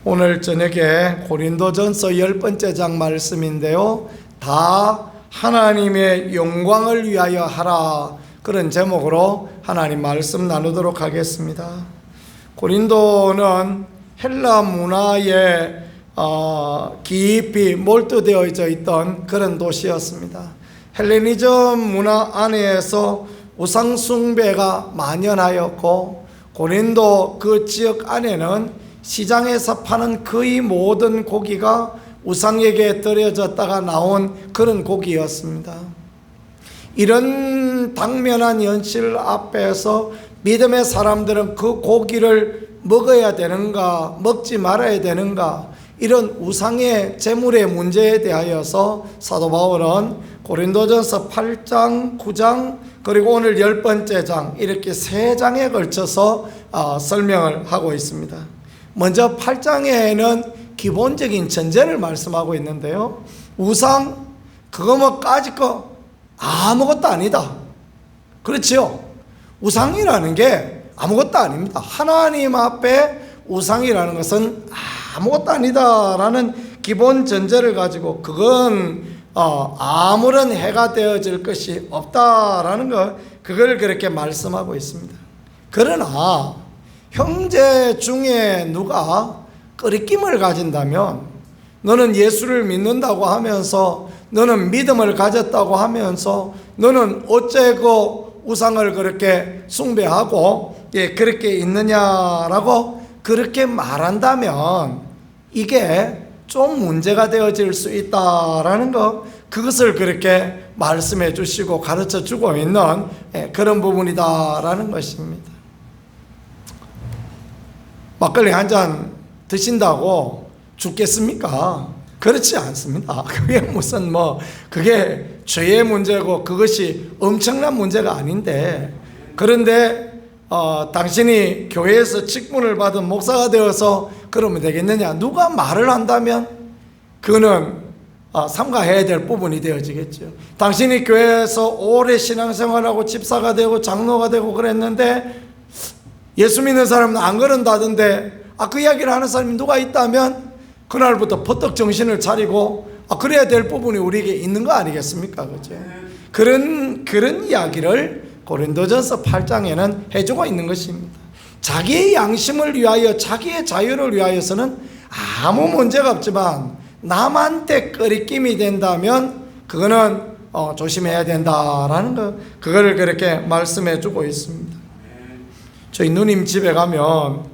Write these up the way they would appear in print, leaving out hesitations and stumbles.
오늘 저녁에 고린도전서 10번째 말씀인데요, 다 하나님의 영광을 위하여 하라, 그런 제목으로 하나님 말씀 나누도록 하겠습니다. 고린도는 헬라 문화에 깊이 몰두되어 있던 그런 도시였습니다. 헬레니즘 문화 안에서 우상 숭배가 만연하였고, 고린도 그 지역 안에는 시장에서 파는 거의 모든 고기가 우상에게 드려졌다가 나온 그런 고기였습니다. 이런 당면한 현실 앞에서 믿음의 사람들은 그 고기를 먹어야 되는가, 먹지 말아야 되는가, 이런 우상의 제물의 문제에 대하여서 사도 바울은 고린도전서 8장, 9장, 그리고 오늘 10번째 장, 이렇게 3장에 걸쳐서 설명을 하고 있습니다. 먼저 8장에는 기본적인 전제를 말씀하고 있는데요, 우상, 그거 뭐 까짓 거 아무것도 아니다. 그렇지요? 우상이라는 게 아무것도 아닙니다. 하나님 앞에 우상이라는 것은 아무것도 아니다라는 기본 전제를 가지고, 그건 아무런 해가 되어질 것이 없다라는 것, 그걸 그렇게 말씀하고 있습니다. 그러나 형제 중에 누가 끄리낌을 가진다면, 너는 예수를 믿는다고 하면서, 너는 믿음을 가졌다고 하면서, 너는 어째고 우상을 그렇게 숭배하고 그렇게 있느냐라고 그렇게 말한다면, 이게 좀 문제가 되어질 수 있다라는 것, 그것을 그렇게 말씀해 주시고 가르쳐 주고 있는 그런 부분이다라는 것입니다. 막걸리 한 잔 드신다고 죽겠습니까? 그렇지 않습니다. 그게 무슨 그게 죄의 문제고 그것이 엄청난 문제가 아닌데, 그런데 당신이 교회에서 직분을 받은 목사가 되어서 그러면 되겠느냐? 누가 말을 한다면 그거는 삼가해야 될 부분이 되어지겠죠. 당신이 교회에서 오래 신앙생활하고 집사가 되고 장로가 되고 그랬는데 예수 믿는 사람은 안 그런다던데, 그 이야기를 하는 사람이 누가 있다면 그날부터 버떡 정신을 차리고 그래야 될 부분이 우리에게 있는 거 아니겠습니까? 그죠? 그런 이야기를 고린도전서 8장에는 해주고 있는 것입니다. 자기의 양심을 위하여, 자기의 자유를 위하여서는 아무 문제가 없지만, 남한테 끄리낌이 된다면 그거는 조심해야 된다라는 거, 그거를 그렇게 말씀해 주고 있습니다. 저희 누님 집에 가면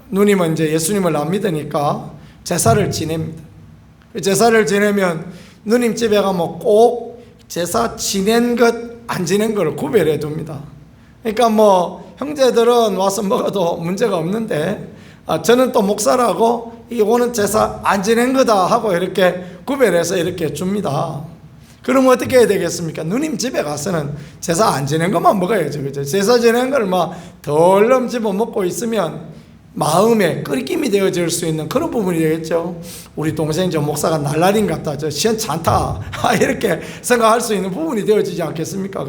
누님은 이제 예수님을 안 믿으니까 제사를 지냅니다. 제사를 지내면 누님 집에 가면 꼭 제사 지낸 것 안 지낸 걸 구별해 둡니다. 그러니까 형제들은 와서 먹어도 문제가 없는데, 저는 또 목사라고 이거는 제사 안 지낸 거다 하고 이렇게 구별해서 이렇게 줍니다. 그럼 어떻게 해야 되겠습니까? 누님 집에 가서는 제사 안 지낸 것만 먹어야죠. 그죠? 제사 지낸 걸 덜렁 집어 먹고 있으면 마음에 끄리낌이 되어질 수 있는 그런 부분이 되겠죠. 우리 동생 저 목사가 날라린 같다, 저 시원찮다, 이렇게 생각할 수 있는 부분이 되어지지 않겠습니까?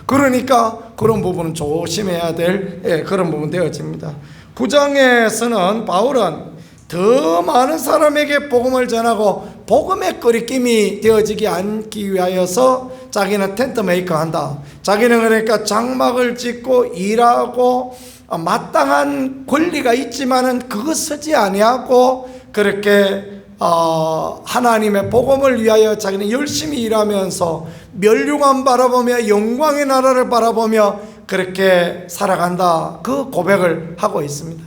그러니까 그런 부분은 조심해야 될 그런 부분 되어집니다. 9장에서는 바울은 더 많은 사람에게 복음을 전하고 복음의 끄리낌이 되어지지 않기 위하여서 자기는 텐트 메이커 한다. 자기는 그러니까 장막을 짓고 일하고 마땅한 권리가 있지만은 그것 쓰지 아니하고 그렇게 하나님의 복음을 위하여 자기는 열심히 일하면서 멸류관 바라보며 영광의 나라를 바라보며 그렇게 살아간다, 그 고백을 하고 있습니다.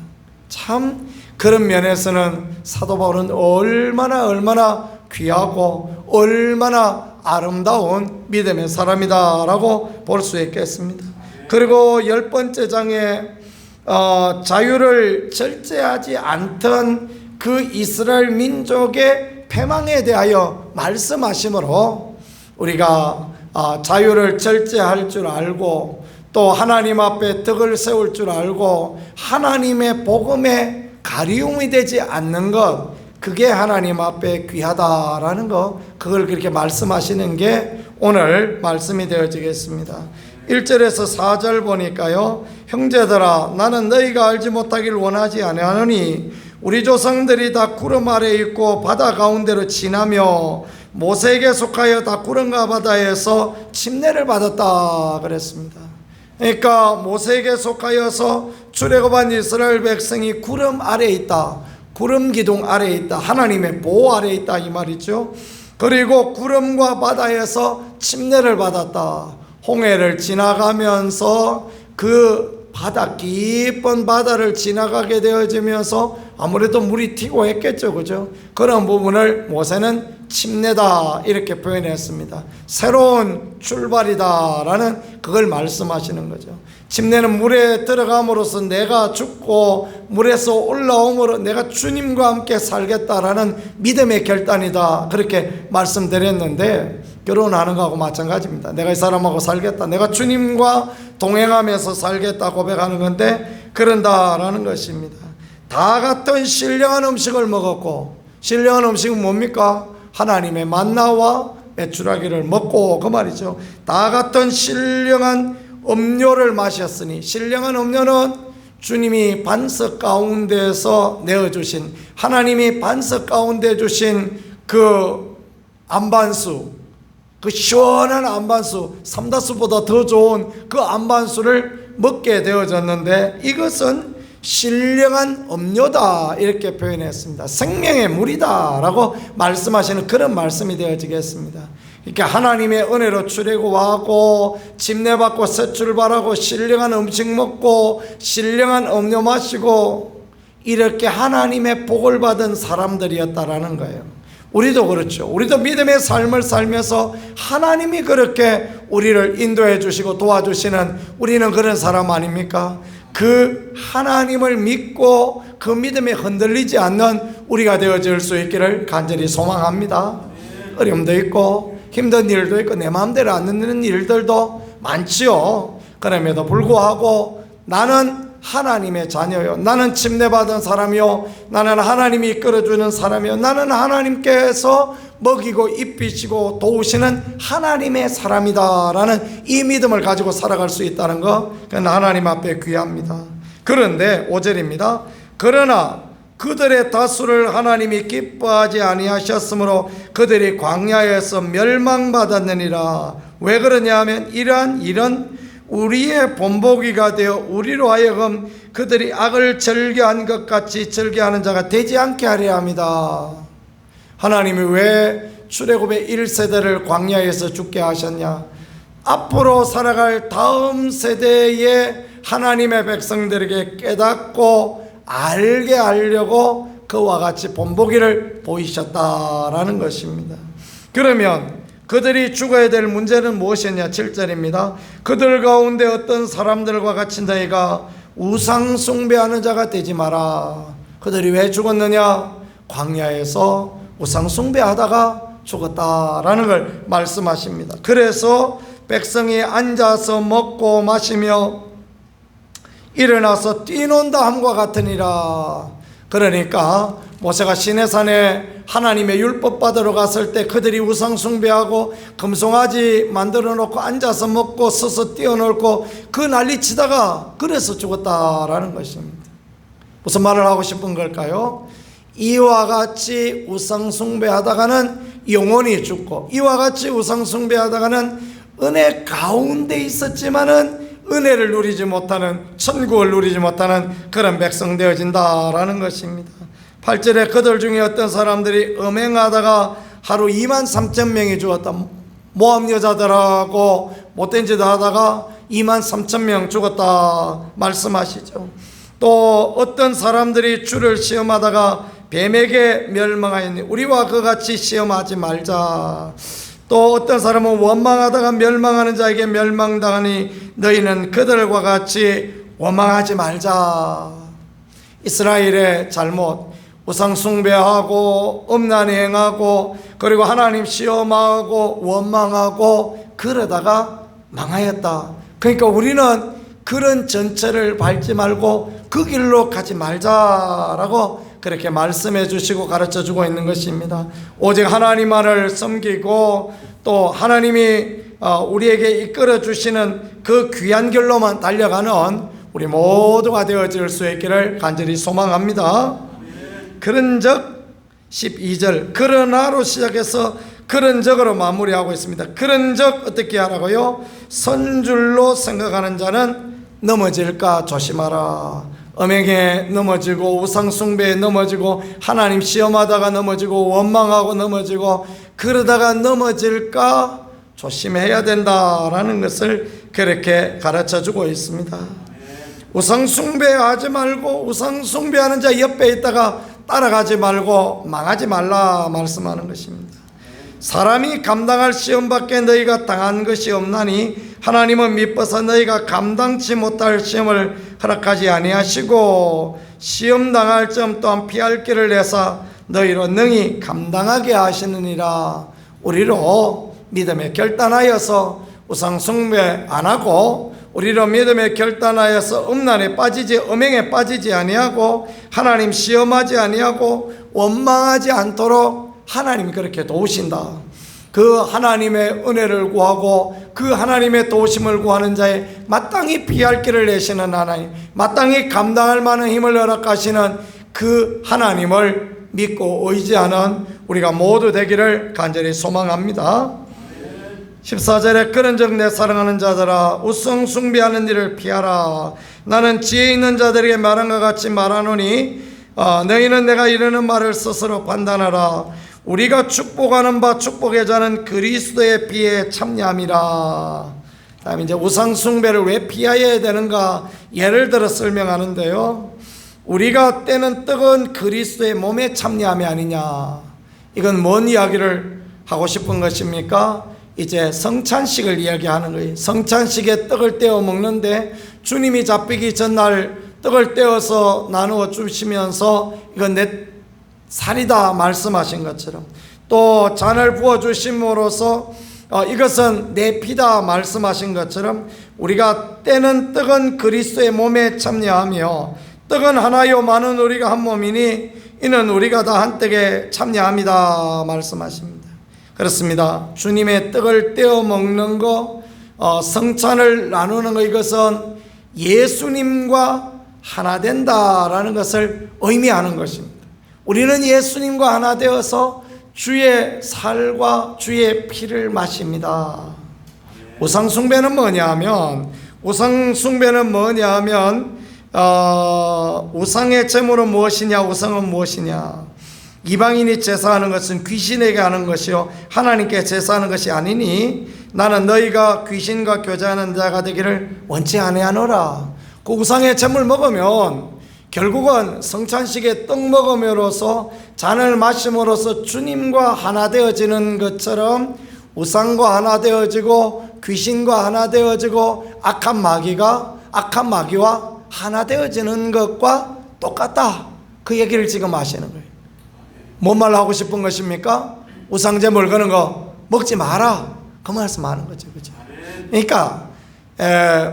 참 그런 면에서는 사도 바울은 얼마나 귀하고 얼마나 아름다운 믿음의 사람이다라고 볼 수 있겠습니다. 그리고 10번째 장에 자유를 절제하지 않던 그 이스라엘 민족의 패망에 대하여 말씀하시므로, 우리가 자유를 절제할 줄 알고 또 하나님 앞에 덕을 세울 줄 알고 하나님의 복음에 가리움이 되지 않는 것, 그게 하나님 앞에 귀하다라는 것, 그걸 그렇게 말씀하시는 게 오늘 말씀이 되어지겠습니다. 1절에서 4절 보니까요, 형제들아 나는 너희가 알지 못하길 원하지 아니하노니 우리 조상들이 다 구름 아래 있고 바다 가운데로 지나며 모세에게 속하여 다 구름과 바다에서 침례를 받았다 그랬습니다. 그러니까 모세에게 속하여서 출애굽한 이스라엘 백성이 구름 아래에 있다, 구름 기둥 아래에 있다, 하나님의 보호 아래에 있다 이 말이죠. 그리고 구름과 바다에서 침례를 받았다. 홍해를 지나가면서 그 바다, 깊은 바다를 지나가게 되어지면서 아무래도 물이 튀고 했겠죠, 그죠? 그런 부분을 모세는 침례다 이렇게 표현했습니다. 새로운 출발이다라는 그걸 말씀하시는 거죠. 침례는 물에 들어감으로써 내가 죽고 물에서 올라옴으로 내가 주님과 함께 살겠다라는 믿음의 결단이다 그렇게 말씀드렸는데, 결혼하는 거하고 마찬가지입니다. 내가 이 사람하고 살겠다, 내가 주님과 동행하면서 살겠다 고백하는 건데, 그런다라는 것입니다. 다 같은 신령한 음식을 먹었고, 신령한 음식은 뭡니까? 하나님의 만나와 메추라기를 먹고 그 말이죠. 다 같은 신령한 음료를 마셨으니, 신령한 음료는 주님이 반석 가운데서 내어주신, 하나님이 반석 가운데 주신 그 안반수, 그 시원한 안반수, 삼다수보다 더 좋은 그 안반수를 먹게 되어졌는데, 이것은 신령한 음료다 이렇게 표현했습니다. 생명의 물이다 라고 말씀하시는 그런 말씀이 되어지겠습니다. 그러니까 하나님의 은혜로 출애굽하고 침례받고 새 출발하고 신령한 음식 먹고 신령한 음료 마시고 이렇게 하나님의 복을 받은 사람들이었다라는 거예요. 우리도 그렇죠. 우리도 믿음의 삶을 살면서 하나님이 그렇게 우리를 인도해 주시고 도와주시는, 우리는 그런 사람 아닙니까? 그 하나님을 믿고 그 믿음에 흔들리지 않는 우리가 되어질 수 있기를 간절히 소망합니다. 어려움도 있고 힘든 일도 있고 내 마음대로 안 되는 일들도 많지요. 그럼에도 불구하고 나는 하나님의 자녀요, 나는 침례받은 사람이요, 나는 하나님이 이끌어주는 사람이요, 나는 하나님께서 먹이고 입히시고 도우시는 하나님의 사람이다라는 이 믿음을 가지고 살아갈 수 있다는 것, 그건 하나님 앞에 귀합니다. 그런데 5절입니다. 그러나 그들의 다수를 하나님이 기뻐하지 아니하셨으므로 그들이 광야에서 멸망받았느니라. 왜 그러냐 하면 이러한 일은 우리의 본보기가 되어 우리로 하여금 그들이 악을 즐겨한 것 같이 즐겨하는 자가 되지 않게 하려 합니다. 하나님이 왜 출애굽의 1세대를 광야에서 죽게 하셨냐? 앞으로 살아갈 다음 세대의 하나님의 백성들에게 깨닫고 알게 하려고 그와 같이 본보기를 보이셨다라는 것입니다. 그러면 그들이 죽어야 될 문제는 무엇이냐? 7절입니다. 그들 가운데 어떤 사람들과 같이 너희가 우상 숭배하는 자가 되지 마라. 그들이 왜 죽었느냐? 광야에서 우상 숭배하다가 죽었다라는 걸 말씀하십니다. 그래서 백성이 앉아서 먹고 마시며 일어나서 뛰논다 함과 같으니라. 그러니까 모세가 시내산에 하나님의 율법 받으러 갔을 때 그들이 우상 숭배하고 금송아지 만들어 놓고 앉아서 먹고 서서 뛰어놀고 그 난리치다가 그래서 죽었다라는 것입니다. 무슨 말을 하고 싶은 걸까요? 이와 같이 우상 숭배하다가는 영원히 죽고, 이와 같이 우상 숭배하다가는 은혜 가운데 있었지만은 은혜를 누리지 못하는, 천국을 누리지 못하는 그런 백성 되어진다라는 것입니다. 8절에 그들 중에 어떤 사람들이 음행하다가 하루 23,000명이 죽었다. 모함 여자들하고 못된 짓 하다가 23,000명 죽었다 말씀하시죠. 또 어떤 사람들이 주를 시험하다가 뱀에게 멸망하였니 우리와 그같이 시험하지 말자. 또 어떤 사람은 원망하다가 멸망하는 자에게 멸망당하니 너희는 그들과 같이 원망하지 말자. 이스라엘의 잘못, 우상 숭배하고 음란히 행하고 그리고 하나님 시험하고 원망하고 그러다가 망하였다. 그러니까 우리는 그런 전체를 밟지 말고 그 길로 가지 말자라고 그렇게 말씀해 주시고 가르쳐 주고 있는 것입니다. 오직 하나님만을 섬기고 또 하나님이 우리에게 이끌어 주시는 그 귀한 길로만 달려가는 우리 모두가 되어질 수 있기를 간절히 소망합니다. 그런즉 12절 그러나로 시작해서 그런적으로 마무리하고 있습니다. 그런적 어떻게 하라고요? 선줄로 생각하는 자는 넘어질까 조심하라. 음행에 넘어지고 우상숭배에 넘어지고 하나님 시험하다가 넘어지고 원망하고 넘어지고 그러다가 넘어질까 조심해야 된다라는 것을 그렇게 가르쳐주고 있습니다. 우상숭배하지 말고 우상숭배하는 자 옆에 있다가 따라가지 말고 망하지 말라 말씀하는 것입니다. 사람이 감당할 시험밖에 너희가 당한 것이 없나니 하나님은 미뻐서 너희가 감당치 못할 시험을 허락하지 아니하시고 시험 당할 점 또한 피할 길을 내사 너희로 능히 감당하게 하시느니라. 우리로 믿음에 결단하여서 우상 숭배 안 하고 우리로 믿음에 결단하여서 음란에 빠지지 음행에 빠지지 아니하고 하나님 시험하지 아니하고 원망하지 않도록 하나님이 그렇게 도우신다. 그 하나님의 은혜를 구하고 그 하나님의 도우심을 구하는 자에 마땅히 피할 길을 내시는 하나님, 마땅히 감당할 만한 힘을 허락하시는 그 하나님을 믿고 의지하는 우리가 모두 되기를 간절히 소망합니다. 14절에 그런즉 내 사랑하는 자들아 우상 숭배하는 일을 피하라. 나는 지혜 있는 자들에게 말한 것 같이 말하노니 너희는 내가 이르는 말을 스스로 판단하라. 우리가 축복하는 바 축복의 자는 그리스도의 피에 참여함이라. 다음에 이제 우상 숭배를 왜 피해야 되는가 예를 들어 설명하는데요. 우리가 떼는 떡은 그리스도의 몸에 참여함이 아니냐. 이건 뭔 이야기를 하고 싶은 것입니까? 이제 성찬식을 이야기하는 거예요. 성찬식에 떡을 떼어 먹는데 주님이 잡히기 전날 떡을 떼어서 나누어 주시면서 이건 내 살이다 말씀하신 것처럼 또 잔을 부어 주심으로써 이것은 내 피다 말씀하신 것처럼 우리가 떼는 떡은 그리스도의 몸에 참여하며 떡은 하나요 많은 우리가 한 몸이니 이는 우리가 다 한 떡에 참여합니다 말씀하십니다. 그렇습니다. 주님의 떡을 떼어 먹는 거 성찬을 나누는 거 이것은 예수님과 하나 된다라는 것을 의미하는 것입니다. 우리는 예수님과 하나 되어서 주의 살과 주의 피를 마십니다. 우상숭배는 뭐냐 하면 우상의 제물은 무엇이냐, 우상은 무엇이냐. 이방인이 제사하는 것은 귀신에게 하는 것이요 하나님께 제사하는 것이 아니니 나는 너희가 귀신과 교제하는 자가 되기를 원치 아니하노라. 그 우상의 제물 먹으면 결국은 성찬식에 떡 먹음으로써 잔을 마심으로써 주님과 하나 되어지는 것처럼 우상과 하나 되어지고 귀신과 하나 되어지고 악한 마귀와 하나 되어지는 것과 똑같다. 그 얘기를 지금 하시는 거예요. 뭔 말 하고 싶은 것입니까? 우상제물 그런 거 먹지 마라. 그 말씀하는 거죠. 그죠? 그러니까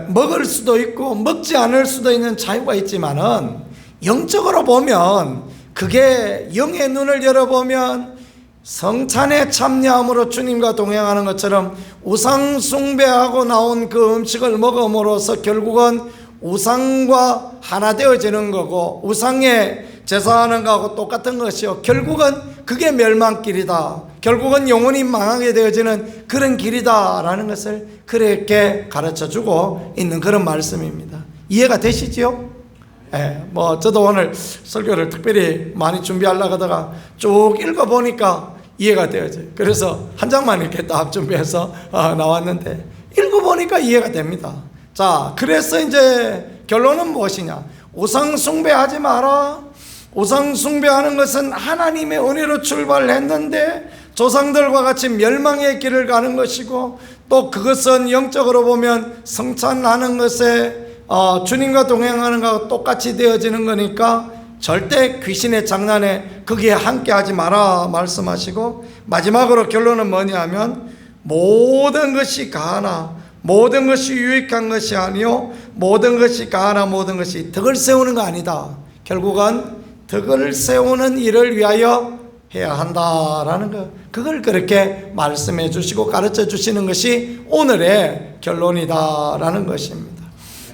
먹을 수도 있고 먹지 않을 수도 있는 자유가 있지만은 영적으로 보면 그게 영의 눈을 열어보면 성찬에 참여함으로 주님과 동행하는 것처럼 우상 숭배하고 나온 그 음식을 먹음으로써 결국은 우상과 하나 되어지는 거고 우상에 제사하는 것하고 똑같은 것이요 결국은 그게 멸망길이다. 결국은 영혼이 망하게 되어지는 그런 길이다라는 것을 그렇게 가르쳐주고 있는 그런 말씀입니다. 이해가 되시지요? 저도 오늘 설교를 특별히 많이 준비하려고 하다가 쭉 읽어보니까 이해가 되어져요. 그래서 한 장만 이렇게 딱 준비해서 나왔는데 읽어보니까 이해가 됩니다. 자, 그래서 이제 결론은 무엇이냐? 우상 숭배하지 마라. 우상 숭배하는 것은 하나님의 은혜로 출발했는데 조상들과 같이 멸망의 길을 가는 것이고 또 그것은 영적으로 보면 성찬하는 것에 주님과 동행하는 것과 똑같이 되어지는 거니까 절대 귀신의 장난에 거기에 함께하지 마라 말씀하시고 마지막으로 결론은 뭐냐면 모든 것이 가하나 모든 것이 유익한 것이 아니요 모든 것이 가하나 모든 것이 덕을 세우는 거 아니다. 결국은 덕을 세우는 일을 위하여 해야 한다라는 거, 그걸 그렇게 말씀해 주시고 가르쳐 주시는 것이 오늘의 결론이다라는 것입니다.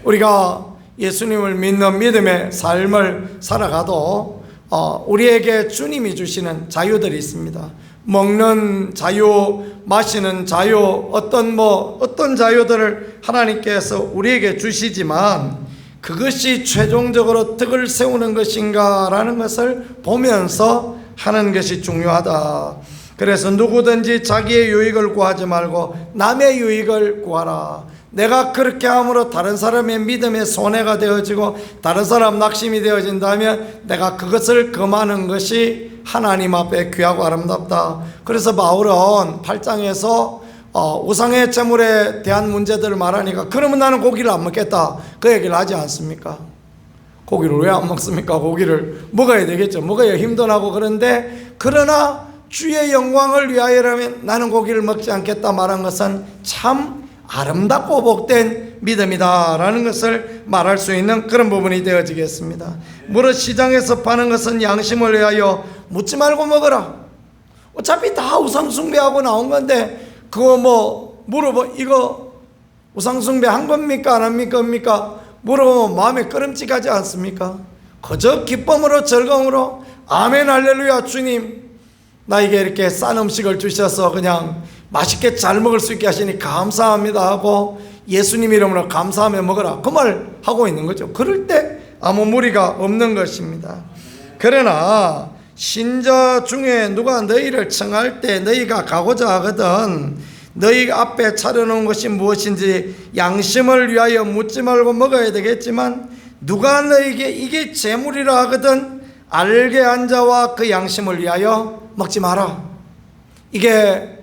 우리가 예수님을 믿는 믿음의 삶을 살아가도 우리에게 주님이 주시는 자유들이 있습니다. 먹는 자유, 마시는 자유, 어떤 자유들을 하나님께서 우리에게 주시지만 그것이 최종적으로 덕을 세우는 것인가라는 것을 보면서 하는 것이 중요하다. 그래서 누구든지 자기의 유익을 구하지 말고 남의 유익을 구하라. 내가 그렇게 함으로 다른 사람의 믿음에 손해가 되어지고 다른 사람 낙심이 되어진다면 내가 그것을 금하는 것이 하나님 앞에 귀하고 아름답다. 그래서 바울은 8장에서 우상의 제물에 대한 문제들을 말하니까 그러면 나는 고기를 안 먹겠다, 그 얘기를 하지 않습니까? 고기를 왜 안 먹습니까? 고기를 먹어야 되겠죠. 먹어야 힘도 나고. 그런데 그러나 주의 영광을 위하여라면 나는 고기를 먹지 않겠다 말한 것은 참 아름답고 복된 믿음이다라는 것을 말할 수 있는 그런 부분이 되어지겠습니다. 무릇 시장에서 파는 것은 양심을 위하여 묻지 말고 먹어라. 어차피 다 우상 숭배하고 나온 건데 그거 물어보, 이거 우상 숭배 한 겁니까 안 합니까? 물어보면 마음에 꺼름직하지 않습니까? 그저 기쁨으로 즐거움으로 아멘 할렐루야, 주님 나에게 이렇게 싼 음식을 주셔서 그냥 맛있게 잘 먹을 수 있게 하시니 감사합니다 하고 예수님 이름으로 감사하며 먹어라, 그 말 하고 있는 거죠. 그럴 때 아무 무리가 없는 것입니다. 그러나 신자 중에 누가 너희를 청할 때 너희가 가고자 하거든 너희 앞에 차려놓은 것이 무엇인지 양심을 위하여 묻지 말고 먹어야 되겠지만 누가 너희에게 이게 재물이라 하거든 알게 한 자와 그 양심을 위하여 먹지 마라. 이게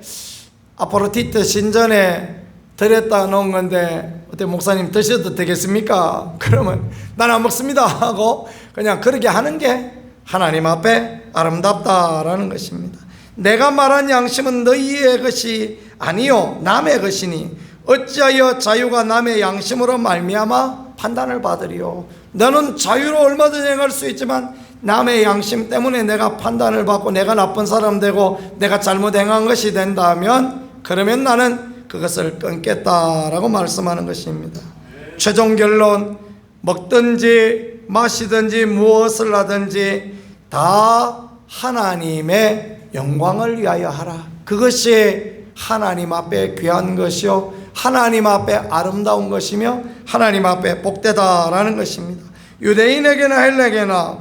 아포로디트 신전에 드렸다 놓은 건데 어때 목사님 드셔도 되겠습니까? 그러면 나는 안 먹습니다 하고 그냥 그렇게 하는 게 하나님 앞에 아름답다라는 것입니다. 내가 말한 양심은 너희의 것이 아니요 남의 것이니 어찌하여 자유가 남의 양심으로 말미암아 판단을 받으리요. 너는 자유로 얼마든지 행할 수 있지만 남의 양심 때문에 내가 판단을 받고 내가 나쁜 사람 되고 내가 잘못 행한 것이 된다면 그러면 나는 그것을 끊겠다라고 말씀하는 것입니다. 최종 결론, 먹든지 마시든지 무엇을 하든지 다 하나님의 영광을 위하여 하라. 그것이 하나님 앞에 귀한 것이요 하나님 앞에 아름다운 것이며 하나님 앞에 복되다라는 것입니다. 유대인에게나 헬레게나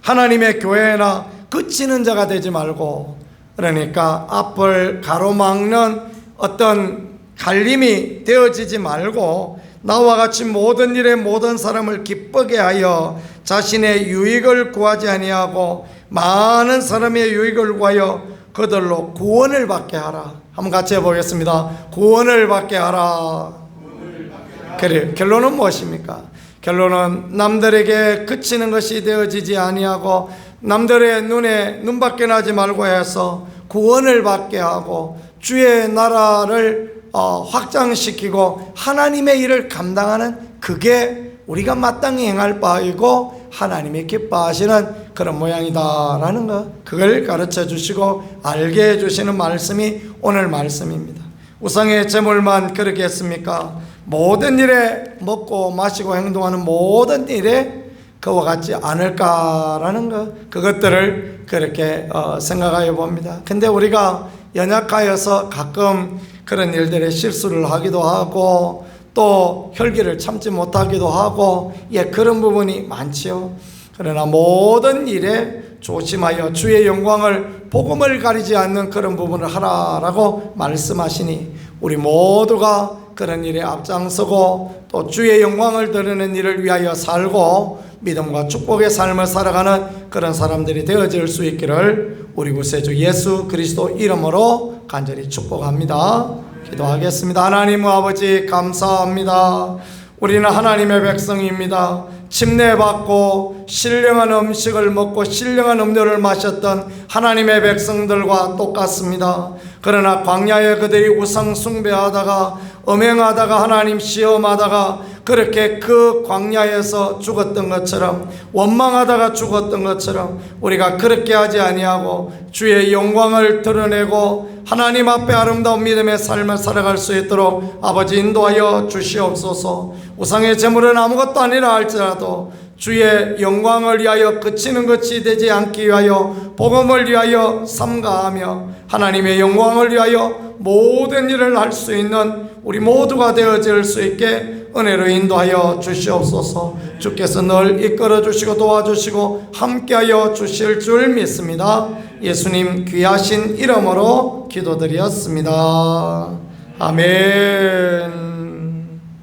하나님의 교회나 그치는 자가 되지 말고, 그러니까 앞을 가로막는 어떤 갈림이 되어지지 말고 나와 같이 모든 일에 모든 사람을 기쁘게 하여 자신의 유익을 구하지 아니하고 많은 사람의 유익을 구하여 그들로 구원을 받게 하라. 한번 같이 해보겠습니다. 구원을 받게 하라. 그래, 결론은 무엇입니까? 결론은 남들에게 그치는 것이 되어지지 아니하고 남들의 눈에 눈밖에 나지 말고 해서 구원을 받게 하고 주의 나라를 확장시키고 하나님의 일을 감당하는, 그게 우리가 마땅히 행할 바이고 하나님이 기뻐하시는 그런 모양이다라는 것, 그걸 가르쳐 주시고 알게 해 주시는 말씀이 오늘 말씀입니다. 우상의 제물만 그렇게 했습니까? 모든 일에 먹고 마시고 행동하는 모든 일에 그와 같지 않을까라는 것, 그것들을 그렇게 생각하여 봅니다. 근데 우리가 연약하여서 가끔 그런 일들에 실수를 하기도 하고 또 혈기를 참지 못하기도 하고 그런 부분이 많지요. 그러나 모든 일에 조심하여 주의 영광을, 복음을 가리지 않는 그런 부분을 하라라고 말씀하시니 우리 모두가 그런 일에 앞장서고 또 주의 영광을 드리는 일을 위하여 살고 믿음과 축복의 삶을 살아가는 그런 사람들이 되어질 수 있기를 우리 구세주 예수 그리스도 이름으로 간절히 축복합니다. 기도하겠습니다. 하나님 아버지 감사합니다. 우리는 하나님의 백성입니다. 침례받고 신령한 음식을 먹고 신령한 음료를 마셨던 하나님의 백성들과 똑같습니다. 그러나 광야에 그들이 우상 숭배하다가 음행하다가 하나님 시험하다가 그렇게 그 광야에서 죽었던 것처럼, 원망하다가 죽었던 것처럼 우리가 그렇게 하지 아니하고 주의 영광을 드러내고 하나님 앞에 아름다운 믿음의 삶을 살아갈 수 있도록 아버지 인도하여 주시옵소서. 우상의 제물은 아무것도 아니라 할지라도 주의 영광을 위하여 그치는 것이 되지 않기 위하여 복음을 위하여 삼가하며 하나님의 영광을 위하여 모든 일을 할 수 있는 우리 모두가 되어질 수 있게 은혜로 인도하여 주시옵소서. 주께서 늘 이끌어 주시고 도와주시고 함께하여 주실 줄 믿습니다. 예수님 귀하신 이름으로 기도드렸습니다. 아멘.